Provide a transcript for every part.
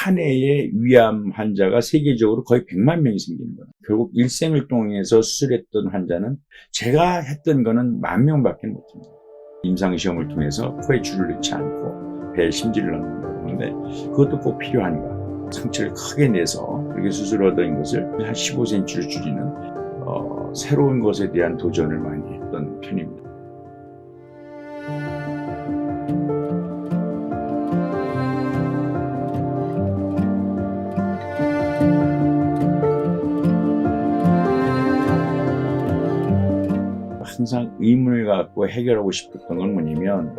한 해에 위암 환자가 세계적으로 거의 100만 명이 생기는 거예요. 결국 일생을 통해서 수술했던 환자는 제가 했던 거는 10,000명밖에 못합니다. 임상시험을 통해서 코에 줄을 넣지 않고 배에 심지를 넣는다고 하는데 그것도 꼭 필요한가? 상처를 크게 내서 이렇게 수술하던 것을 한 15cm로 줄이는 새로운 것에 대한 도전을 많이 했던 편입니다. 항상 의문을 갖고 해결하고 싶었던 건 뭐냐면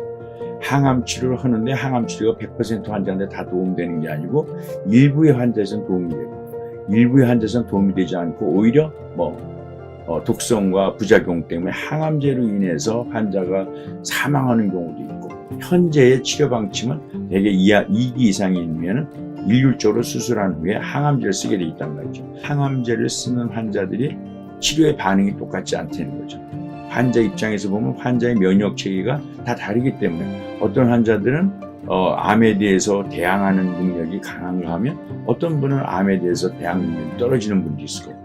항암 치료를 하는데 항암 치료가 100% 환자한테 다 도움되는 게 아니고 일부의 환자에서는 도움이 되고 일부의 환자에서는 도움이 되지 않고 오히려 독성과 부작용 때문에 항암제로 인해서 환자가 사망하는 경우도 있고 현재의 치료 방침은 대개 2기 이상이면 일률적으로 수술한 후에 항암제를 쓰게 돼 있단 말이죠. 항암제를 쓰는 환자들이 치료의 반응이 똑같지 않다는 거죠. 환자 입장에서 보면 환자의 면역 체계가 다 다르기 때문에 어떤 환자들은 암에 대해서 대항하는 능력이 강한가 하면 어떤 분은 암에 대해서 대항 능력이 떨어지는 분도 있을 거고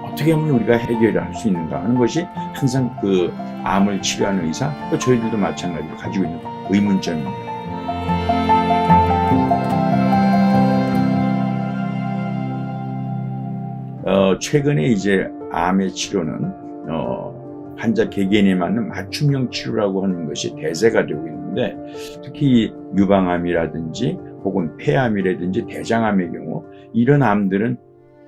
어떻게 하면 우리가 해결을 할 수 있는가 하는 것이 항상 그 암을 치료하는 의사 또 저희들도 마찬가지로 가지고 있는 의문점입니다. 최근에 이제 암의 치료는 환자 개개인에 맞는 맞춤형 치료라고 하는 것이 대세가 되고 있는데 특히 유방암이라든지 혹은 폐암이라든지 대장암의 경우 이런 암들은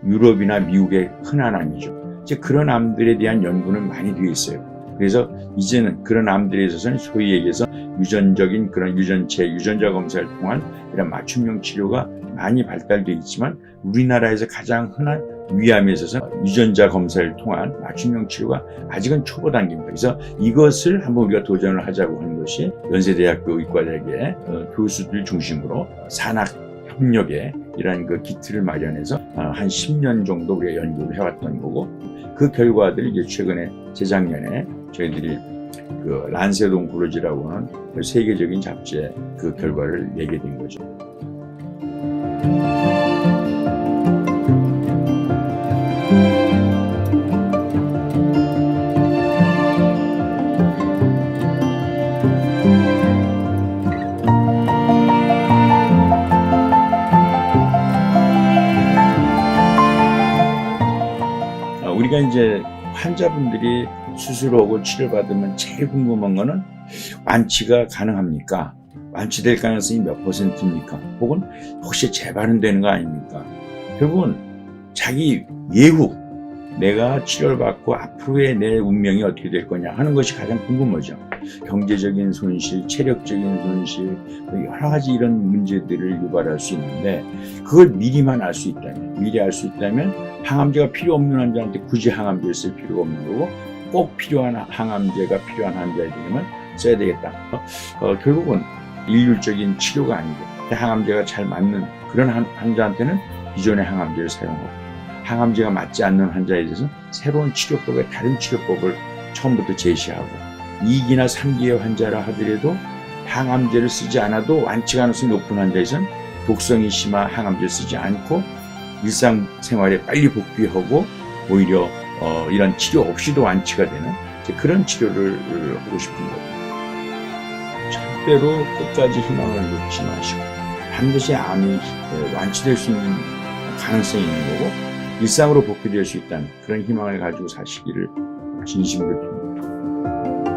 유럽이나 미국의 흔한 암이죠. 이제 그런 암들에 대한 연구는 많이 되어 있어요. 그래서 이제는 그런 암들에 있어서는 소위 얘기해서 유전적인 그런 유전자 검사를 통한 이런 맞춤형 치료가 많이 발달되어 있지만 우리나라에서 가장 흔한 위암에 있어서 유전자 검사를 통한 맞춤형 치료가 아직은 초보 단계입니다. 그래서 이것을 한번 우리가 도전을 하자고 하는 것이 연세대학교 의과대학의 교수들 중심으로 산학협력에 이런 그 기틀을 마련해서 한 10년 정도 우리가 연구를 해왔던 거고 그 결과들이 이제 최근에 재작년에 저희들이 그 란셋 온콜로지라고 하는 세계적인 잡지에 그 결과를 내게 된 거죠. 우리가 이제 환자분들이 수술하고 치료받으면 제일 궁금한 거는 완치가 가능합니까? 완치될 가능성이 몇 %입니까? 혹은 혹시 재발은 되는 거 아닙니까? 결국은 자기 예후, 내가 치료를 받고 앞으로의 내 운명이 어떻게 될 거냐 하는 것이 가장 궁금하죠. 경제적인 손실, 체력적인 손실, 여러 가지 이런 문제들을 유발할 수 있는데 그걸 미리만 알 수 있다면, 미리 알 수 있다면 항암제가 필요 없는 환자한테 굳이 항암제를 쓸 필요가 없는 거고 꼭 필요한 항암제가 필요한 환자에게만 써야 되겠다. 결국은 일률적인 치료가 아니고 항암제가 잘 맞는 그런 환자한테는 기존의 항암제를 사용하고 항암제가 맞지 않는 환자에 대해서 새로운 치료법의 다른 치료법을 처음부터 제시하고 2기나 3기의 환자라 하더라도 항암제를 쓰지 않아도 완치 가능성이 높은 환자에서는 독성이 심한 항암제를 쓰지 않고 일상생활에 빨리 복귀하고 오히려 이런 치료 없이도 완치가 되는 그런 치료를 하고 싶은 거예요. 절대로 끝까지 희망을 놓지 마시고 반드시 암이 완치될 수 있는 가능성이 있는 거고 일상으로 복귀될 수 있다는 그런 희망을 가지고 사시기를 진심으로 빕니다.